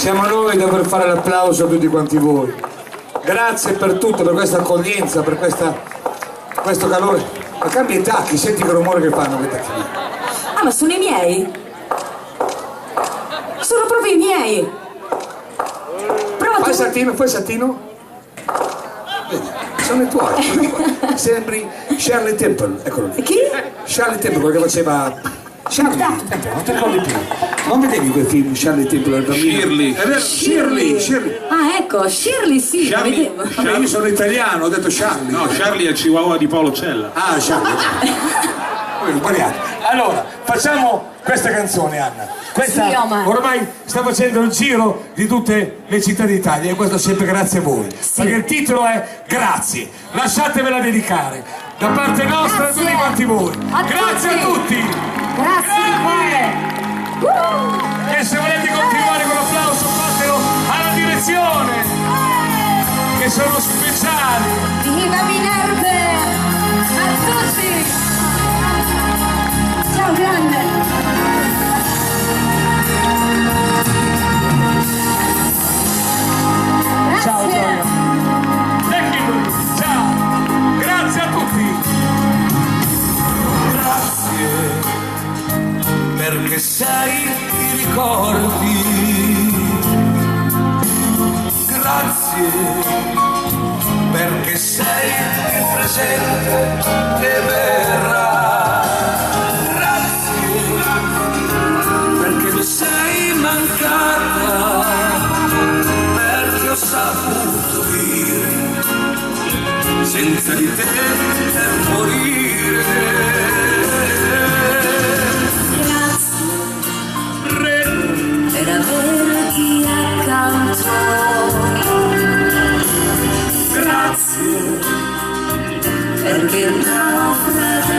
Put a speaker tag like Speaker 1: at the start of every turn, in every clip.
Speaker 1: Siamo noi da dover fare l'applauso a tutti quanti voi. Grazie per tutto, per questa accoglienza, per questo calore. Ma cambia i tacchi, senti che rumore che fanno quei tacchi.
Speaker 2: Ah, ma sono i miei? Sono proprio i miei. Prova
Speaker 1: Fai
Speaker 2: tu.
Speaker 1: saltino, fai saltino. Vedi, sono i tuoi. Sembri Shirley Temple, eccolo lì.
Speaker 2: Chi?
Speaker 1: Shirley Temple, quello che faceva... Shirley Temple, non ti ricordi più. Non vedevi quel film Shirley Temple al bambino?
Speaker 3: Shirley.
Speaker 1: È vero? Shirley.
Speaker 2: Ah, ecco, Shirley sì, la
Speaker 3: Shirley.
Speaker 2: vedevo.
Speaker 1: Vabbè, io sono italiano, ho detto Charlie.
Speaker 3: No, Charlie è il chihuahua di Paolo Cella.
Speaker 1: Ah, Charlie. Poi ho sbagliato. Allora, facciamo questa canzone, Anna. Questa
Speaker 2: Sì, Omar.
Speaker 1: ormai sta facendo il giro di tutte le città d'Italia e questo sempre grazie a voi.
Speaker 2: Sì.
Speaker 1: Perché il titolo è Grazie. Lasciatemela dedicare da parte nostra a
Speaker 2: Grazie.
Speaker 1: tutti quanti voi. Grazie a tutti.
Speaker 2: Grazie.
Speaker 1: E se volete continuare con l'applauso fatelo alla direzione, che sono speciali.
Speaker 2: Viva Minerve! A tutti! Ciao grande!
Speaker 1: Ciao Gioia. Thank you. Ciao. Grazie a tutti.
Speaker 4: Grazie perché sei i ricordi. Grazie perché sei il presente che verrà. Grazie perché mi sei mancata, perché ho saputo dire senza di te morire.
Speaker 2: Per averti accanto. Grazie perché il naufragio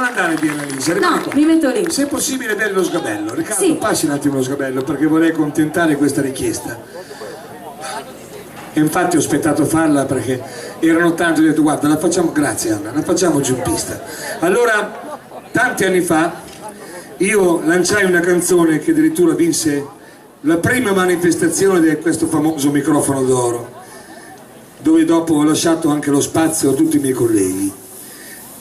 Speaker 1: non andare via Annalisa,
Speaker 2: No, mi metto lì.
Speaker 1: se è possibile dai lo sgabello. Riccardo,
Speaker 2: Sì.
Speaker 1: passi un attimo lo sgabello perché vorrei accontentare questa richiesta. E infatti ho aspettato farla perché erano tanti, ho detto guarda la facciamo, grazie Anna, la facciamo giù in pista. Allora, tanti anni fa io lanciai una canzone che addirittura vinse la prima manifestazione di questo famoso microfono d'oro, dove dopo ho lasciato anche lo spazio a tutti i miei colleghi.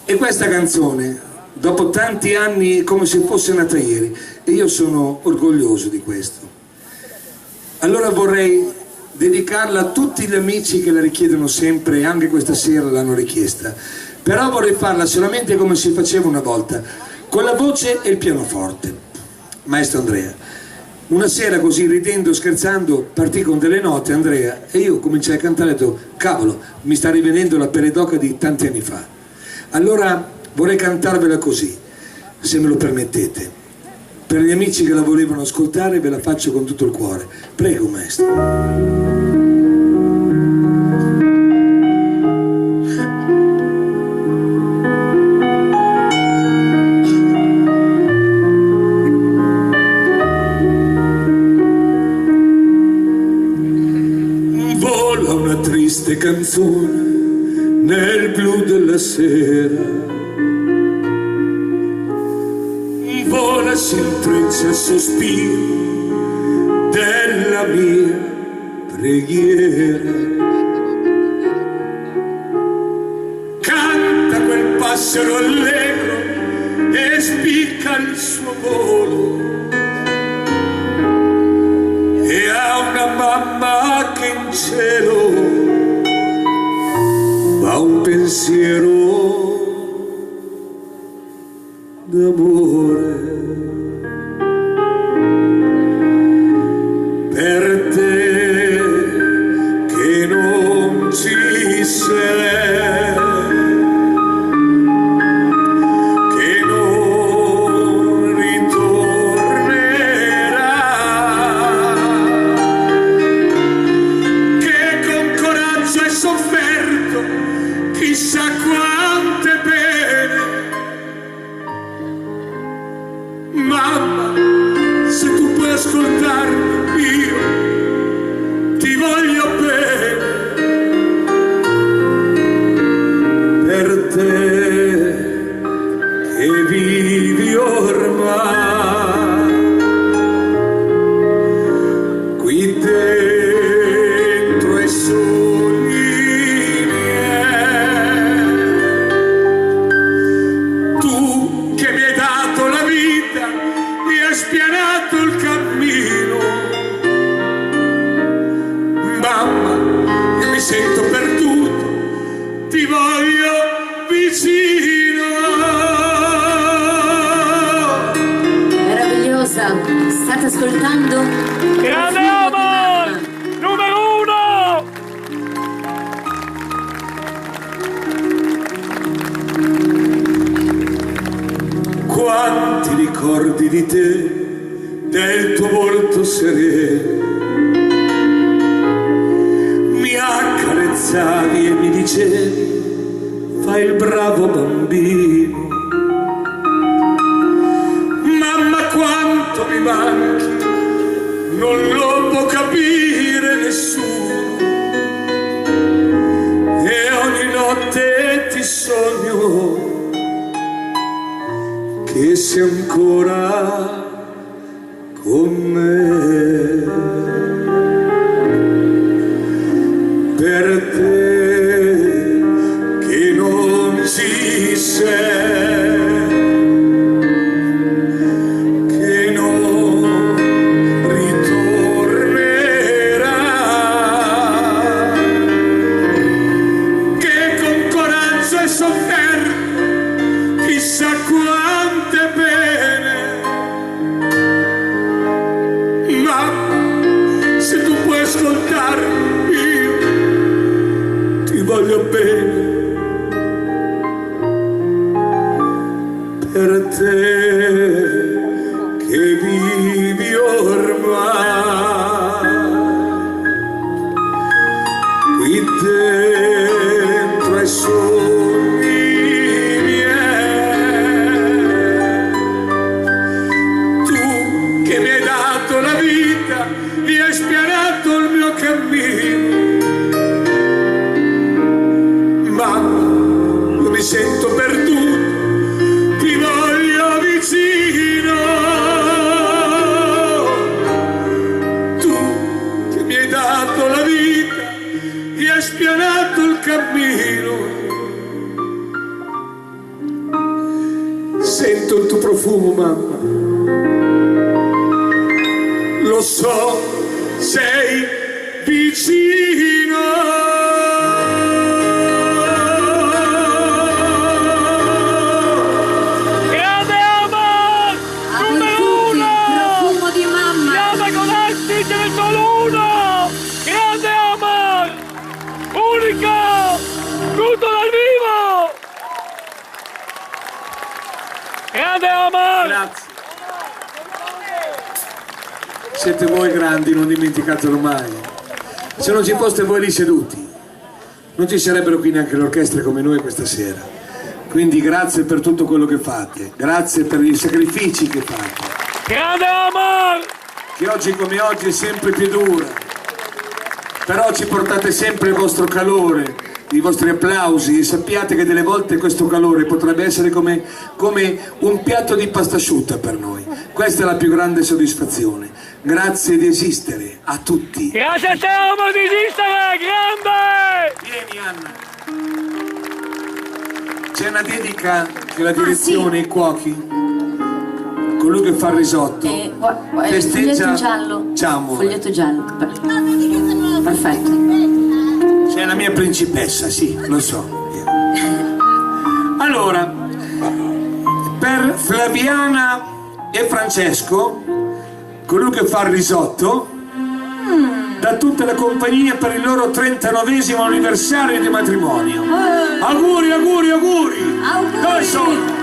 Speaker 1: E questa canzone, dopo tanti anni, è come se fosse nata ieri, e io sono orgoglioso di questo. Allora vorrei dedicarla a tutti gli amici che la richiedono sempre, e anche questa sera l'hanno richiesta. Però vorrei farla solamente come si faceva una volta, con la voce e il pianoforte. Maestro Andrea, una sera così ridendo, scherzando, partì con delle note Andrea e io cominciai a cantare e ho detto cavolo, mi sta rivenendo la peredocca di tanti anni fa. Allora vorrei cantarvela così, se me lo permettete. Per gli amici che la volevano ascoltare ve la faccio con tutto il cuore. Prego maestro. Triste canzone nel blu della sera, vola, si intreccia il sospiro della mia preghiera. Canta quel passero allegro e spicca il suo volo, e ha una mamma che in cielo ha un pensiero d'amore per te che non ci sei, che non ritornerà, che con coraggio hai sofferto chissà quante pene. Mamma, se tu puoi ascoltarmi, io ti voglio bene. Per te che vivi ormai qui dentro ai sogni spianato il cammino. Mamma, io mi sento perduto, ti voglio vicino.
Speaker 2: Meravigliosa, state ascoltando?
Speaker 5: Grande Amor, numero
Speaker 1: 1. Quanti ricordi di te, del tuo volto sereno, mi accarezzavi e mi dicevi fai il bravo bambino. Mamma quanto mi manchi, non lo può capire nessuno, e ogni notte ti sogno che sei ancora con me. Per te che non ci sei, che non ritornerà, che con coraggio hai sofferto chissà quante pene. Ma se tu puoi ascoltarmi, io ti voglio bene. Per te che vivi ormai qui dentro ai sogni miei, Sento il tuo profumo, mamma. Lo so, sei vicino.
Speaker 5: Grande Amor! Numero uno!
Speaker 2: Profumo di mamma.
Speaker 5: Chiama con essi, ce ne sono uno! Grande Amor! Unico! Tutto dal vivo! Grande Amor!
Speaker 1: Grazie. Siete voi grandi, non dimenticatelo mai. Se non ci foste voi lì seduti, non ci sarebbero qui neanche le orchestre come noi questa sera. Quindi grazie per tutto quello che fate, grazie per i sacrifici che fate,
Speaker 5: Grande Amor!
Speaker 1: che oggi come oggi è sempre più dura, però ci portate sempre il vostro calore, i vostri applausi, e sappiate che delle volte questo calore potrebbe essere come un piatto di pasta asciutta per noi. Questa è la più grande soddisfazione. Grazie di esistere a tutti.
Speaker 5: Grazie a te Amor di esistere, grande!
Speaker 1: Vieni Anna. C'è una dedica che la direzione, i cuochi, colui che fa il risotto,
Speaker 2: Foglietto giallo.
Speaker 1: Ciao amore.
Speaker 2: Foglietto giallo. Perfetto.
Speaker 1: Sei la mia principessa, sì, lo so. Allora, per Flaviana e Francesco, colui che fa il risotto, da tutta la compagnia per il loro 39esimo anniversario di matrimonio. Auguri, auguri, auguri! Dove sono?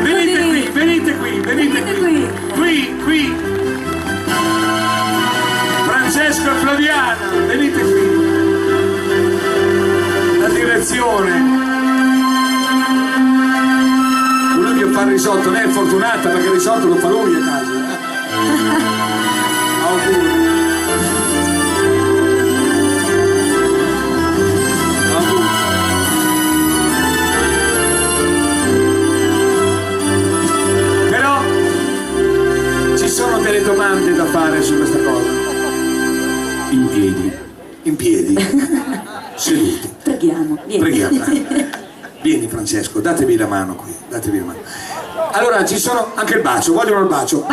Speaker 1: Venite qui, venite qui, venite qui. Qui. Francesco e Flaviana, venite qui. La direzione. Colui che fa il risotto, lei è fortunata perché il risotto lo fa lui a casa. Auguri. Però ci sono delle domande da fare su questa cosa.
Speaker 3: In piedi.
Speaker 1: In piedi, seduti.
Speaker 2: Preghiamo. Vieni.
Speaker 1: Preghiamo. Vieni Francesco, datevi la mano qui, datevi la mano. Allora ci sono anche il bacio, vogliono il bacio.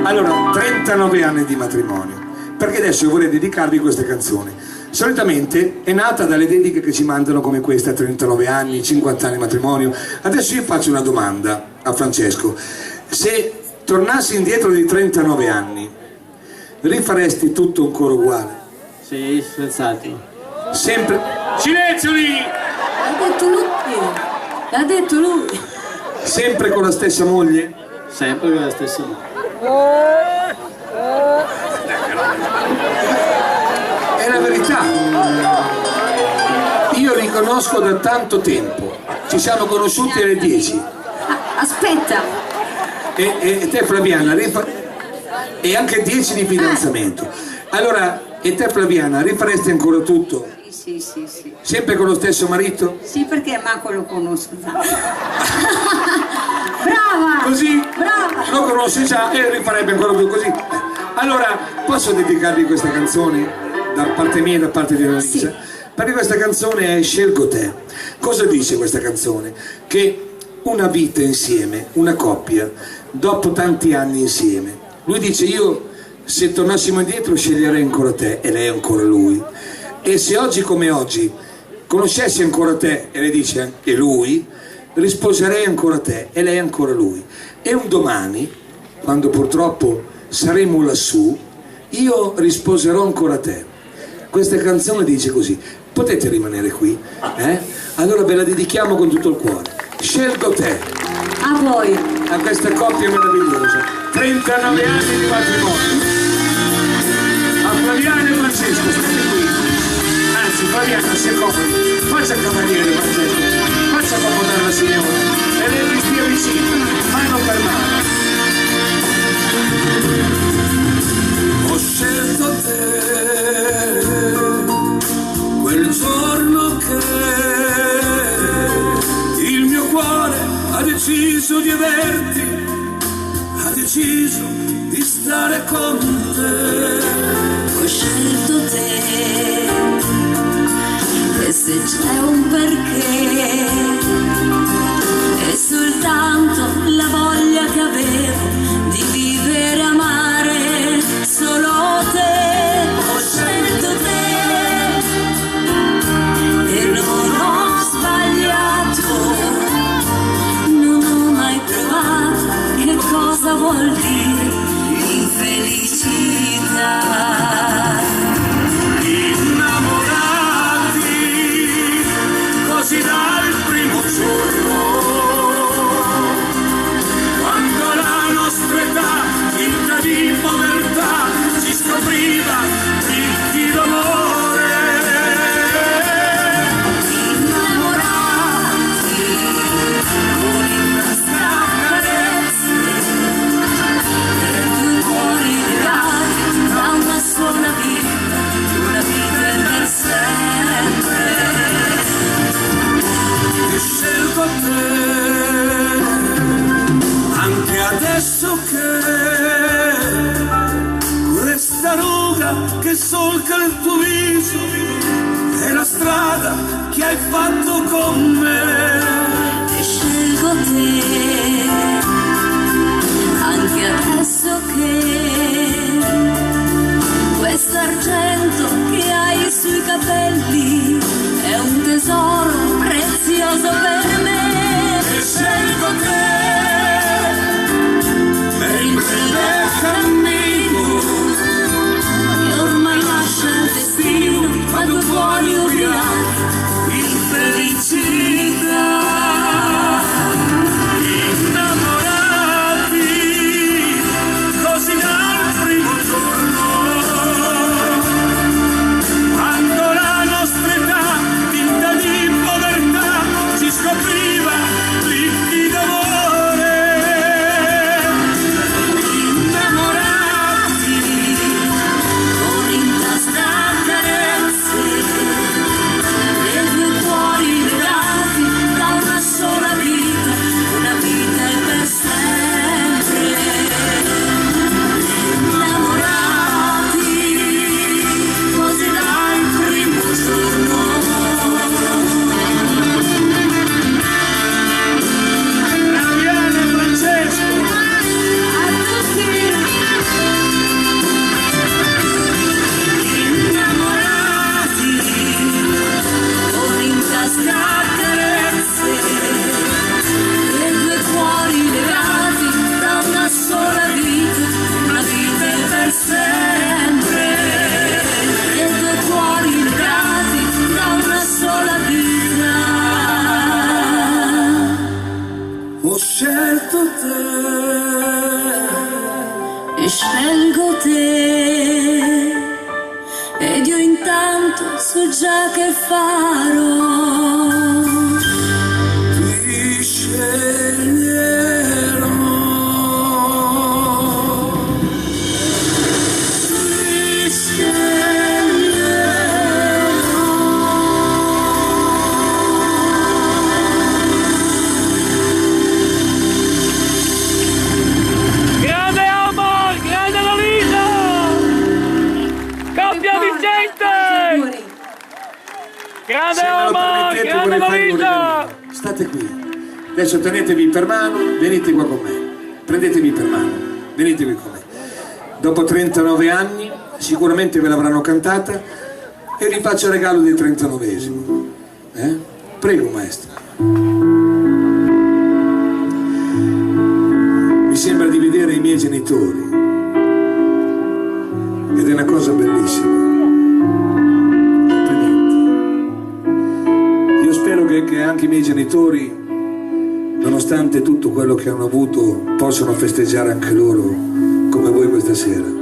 Speaker 1: Allora, 39 anni di matrimonio, perché adesso io vorrei dedicarvi questa canzone. Solitamente è nata dalle dediche che ci mandano come questa, 39 anni, 50 anni di matrimonio. Adesso io faccio una domanda a Francesco. Se tornassi indietro di 39 anni, rifaresti tutto ancora uguale?
Speaker 6: Sì, senz'altro.
Speaker 1: Sempre... Silenzio lì!
Speaker 2: L'ha detto lui. L'ha detto lui.
Speaker 1: Sempre con la stessa moglie?
Speaker 6: Sempre con la stessa.
Speaker 1: È la verità. Io riconosco da tanto tempo. Ci siamo conosciuti alle 10.
Speaker 2: Aspetta.
Speaker 1: E te Flaviana, e anche 10 di fidanzamento. Allora, e te Flaviana, rifaresti ancora tutto?
Speaker 7: Sì.
Speaker 1: Sempre con lo stesso marito?
Speaker 7: Sì, perché manco lo conosco già.
Speaker 2: Brava.
Speaker 1: Così?
Speaker 2: Brava.
Speaker 1: Lo conosci già e rifarebbe ancora più così. Allora, posso dedicarvi questa canzone da parte mia e da parte di Annalisa?
Speaker 2: Sì.
Speaker 1: Perché questa canzone è Scelgo te. Cosa dice questa canzone? Che una vita insieme, una coppia, dopo tanti anni insieme. Lui dice: io se tornassimo indietro sceglierei ancora te e lei ancora lui. E se oggi come oggi conoscessi ancora te, e lei dice anche lui, risposerei ancora te e lei ancora lui. E un domani, quando purtroppo saremo lassù, io risposerò ancora te. Questa canzone dice così. Potete rimanere qui? Allora ve la dedichiamo con tutto il cuore. Scelgo te.
Speaker 2: A voi.
Speaker 1: A questa coppia meravigliosa. 39 anni di matrimonio. A Flaviana e Francesco, state qui. Anzi, Flaviana si accomodi. Faccia il cavaliere Francesco. Faccia accomodare la signora. E lei vi stia vicino. Ma non fermare.
Speaker 4: Ho scelto te quel giorno che il mio cuore ha deciso di averti, ha deciso di stare con te.
Speaker 2: Ho scelto te. E se c'è un perché,
Speaker 8: scelgo te ed io intanto so già che farò.
Speaker 4: Ti sceglierò, ti sceglierò.
Speaker 5: Grande Omar, grande Lolita! Coppia vincente! Grande
Speaker 1: Se me lo
Speaker 5: Omar,
Speaker 1: permettete,
Speaker 5: grande
Speaker 1: vorrei farvi un
Speaker 5: Lolita!
Speaker 1: regalino. State qui. Adesso tenetevi per mano, venite qua con me. Prendetevi per mano, venitevi con me. Dopo 39 anni, sicuramente ve l'avranno cantata e vi faccio il regalo del 39esimo. Prego, maestro. Mi sembra di vedere i miei genitori ed è una cosa bellissima. Io spero che anche i miei genitori, nonostante tutto quello che hanno avuto, possano festeggiare anche loro come voi questa sera.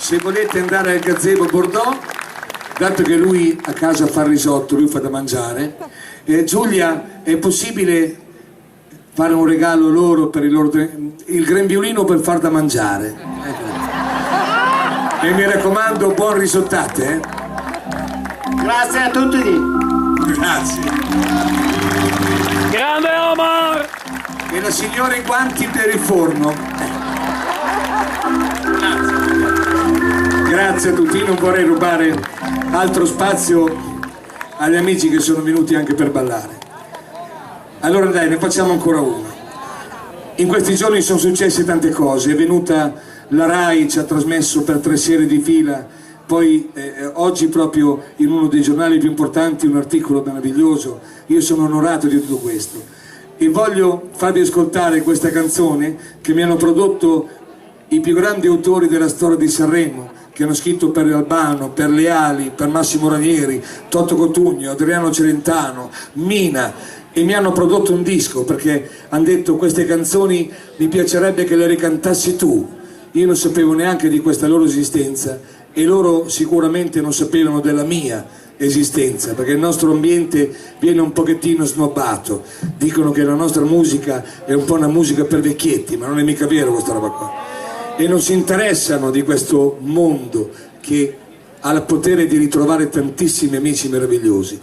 Speaker 1: Se volete andare al gazebo Bordeaux, dato che lui a casa fa il risotto, lui fa da mangiare, Giulia, è possibile fare un regalo loro per il grembiulino per far da mangiare? E mi raccomando, buon risottate.
Speaker 6: Grazie a tutti.
Speaker 1: Grazie.
Speaker 5: Grande Omar!
Speaker 1: E la signora i guanti per il forno. Grazie a tutti, io non vorrei rubare altro spazio agli amici che sono venuti anche per ballare. Allora dai, ne facciamo ancora uno. In questi giorni sono successe tante cose, è venuta la RAI, ci ha trasmesso per 3 sere di fila, poi oggi proprio in uno dei giornali più importanti un articolo meraviglioso. Io sono onorato di tutto questo e voglio farvi ascoltare questa canzone che mi hanno prodotto i più grandi autori della storia di Sanremo, che hanno scritto per Albano, per Leali, per Massimo Ranieri, Totto Cotugno, Adriano Celentano, Mina, e mi hanno prodotto un disco perché hanno detto: queste canzoni mi piacerebbe che le ricantassi tu. Io non sapevo neanche di questa loro esistenza e loro sicuramente non sapevano della mia esistenza, perché il nostro ambiente viene un pochettino snobbato, dicono che la nostra musica è un po' una musica per vecchietti, ma non è mica vero questa roba qua, e non si interessano di questo mondo che ha il potere di ritrovare tantissimi amici meravigliosi.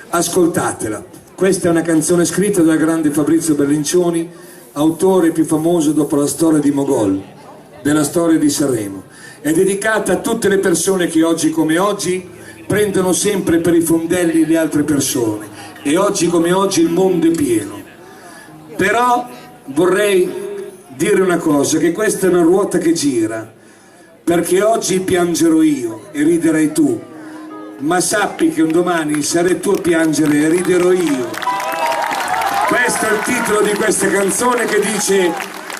Speaker 1: Ascoltatela, questa è una canzone scritta dal grande Fabrizio Berlincioni, autore più famoso dopo la storia di Mogol, della storia di Sanremo. È dedicata a tutte le persone che oggi come oggi prendono sempre per i fondelli le altre persone, e oggi come oggi il mondo è pieno. Però vorrei dire una cosa, che questa è una ruota che gira, perché oggi piangerò io e riderai tu, ma sappi che un domani sarai tu a piangere e riderò io. Questo è il titolo di questa canzone, che dice: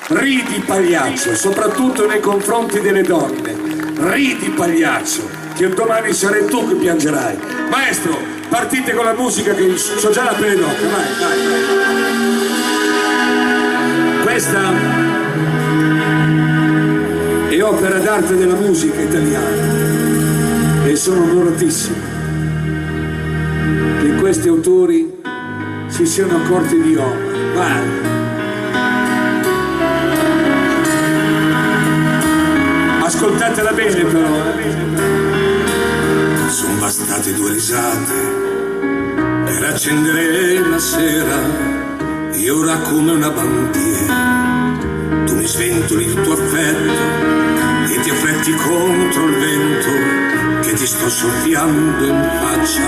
Speaker 1: ridi pagliaccio, soprattutto nei confronti delle donne, ridi pagliaccio, che un domani sarai tu che piangerai. Maestro, partite con la musica che c'ho già la pelle d'occhio, vai. Questa è opera d'arte della musica italiana e sono onoratissimo che questi autori si siano accorti di Omar. Vai. Ascoltatela bene però.
Speaker 4: Sono bastate 2 risate per accendere la sera, e ora come una bandiera tu mi sventoli il tuo affetto e ti affretti contro il vento che ti sto soffiando in faccia,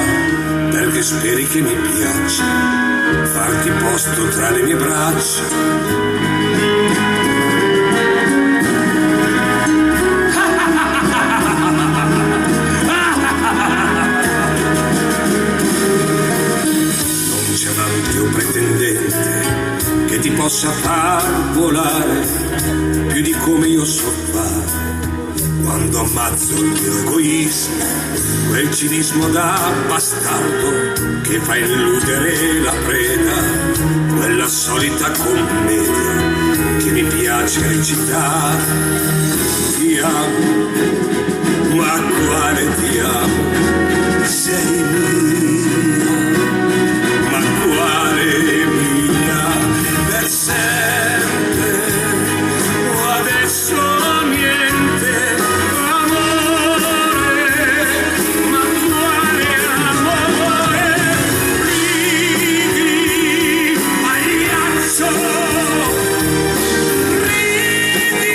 Speaker 4: perché speri che mi piaccia farti posto tra le mie braccia. Un pretendente che ti possa far volare più di come io so fare, quando ammazzo il mio egoismo, quel cinismo da bastardo che fa illudere la preda, quella solita commedia che mi piace recitare. Ti amo, ma quale ti amo, sei mia, per sempre, adesso niente, amore, ma quale amore, ridi, pagliaccio, ridi,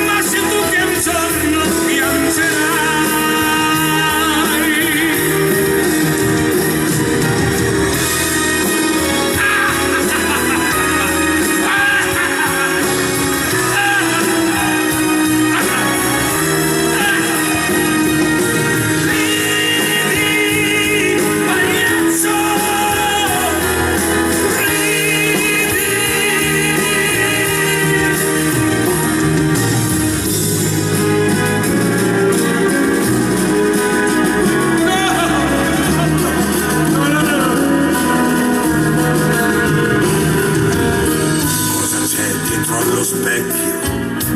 Speaker 4: ma se tu che un giorno piangerai.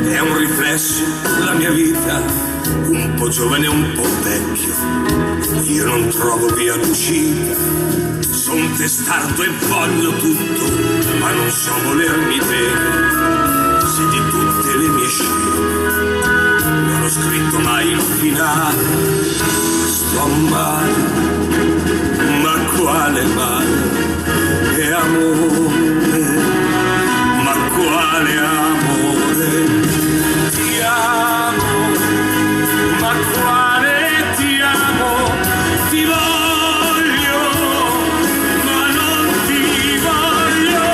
Speaker 4: È un riflesso la mia vita, un po' giovane e un po' vecchio. Io non trovo via d'uscita, son testardo e voglio tutto, ma non so volermi bene. Se di tutte le mie scene non ho scritto mai il finale, sto male, ma quale male? È amore, ma quale amore? Ti amo, ma quale ti amo? Ti voglio, ma non ti voglio.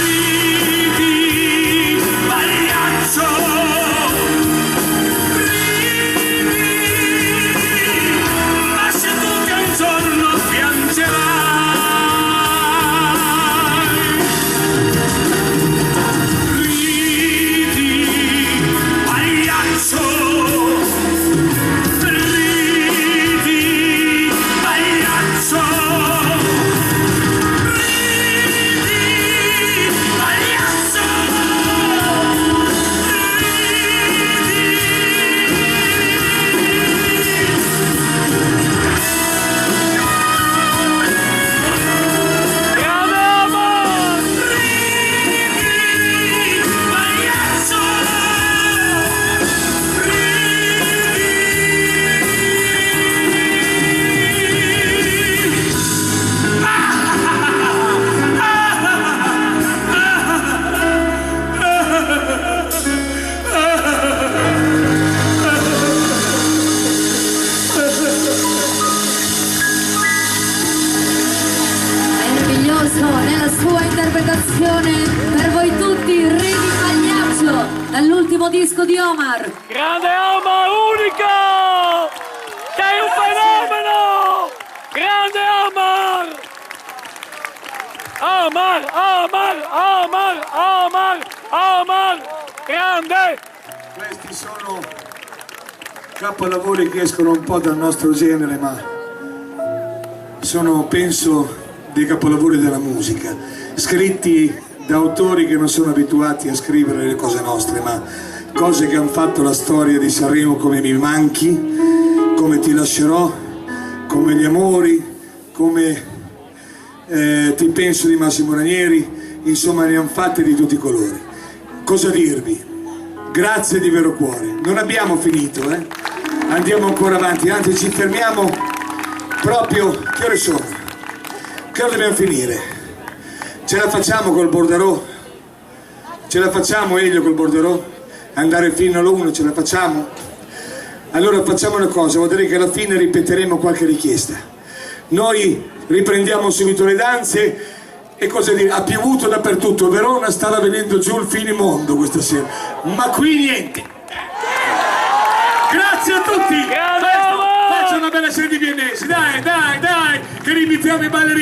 Speaker 4: Ridi, pagliaccio, ridi, ma se tu che un giorno piangerai. Ridi,
Speaker 8: applauso nella sua interpretazione per voi tutti, Re di Pagliaccio, dall'ultimo disco di Omar.
Speaker 5: Grande Omar, unico! Sei un fenomeno! Grande Omar! Omar, Omar, Omar, Omar, Omar! Grande!
Speaker 1: Questi sono capolavori che escono un po' dal nostro genere, ma sono, penso, dei capolavori della musica, scritti da autori che non sono abituati a scrivere le cose nostre, ma cose che hanno fatto la storia di Sanremo, come Mi manchi, come Ti lascerò, come Gli amori, come Ti penso di Massimo Ranieri, insomma ne hanno fatte di tutti i colori. Cosa dirvi? Grazie di vero cuore, non abbiamo finito, andiamo ancora avanti, anzi ci fermiamo proprio, che ore sono? Che ora dobbiamo finire? Ce la facciamo col Borderò? Ce la facciamo Elio col Borderò? Andare fino all'1, ce la facciamo? Allora facciamo una cosa, vuol dire che alla fine ripeteremo qualche richiesta. Noi riprendiamo subito le danze e cosa dire, ha piovuto dappertutto, Verona stava venendo giù il finimondo questa sera, ma qui niente. Grazie a tutti! Faccia una bella serie di viennesi, dai, che rinviziamo i ballerini.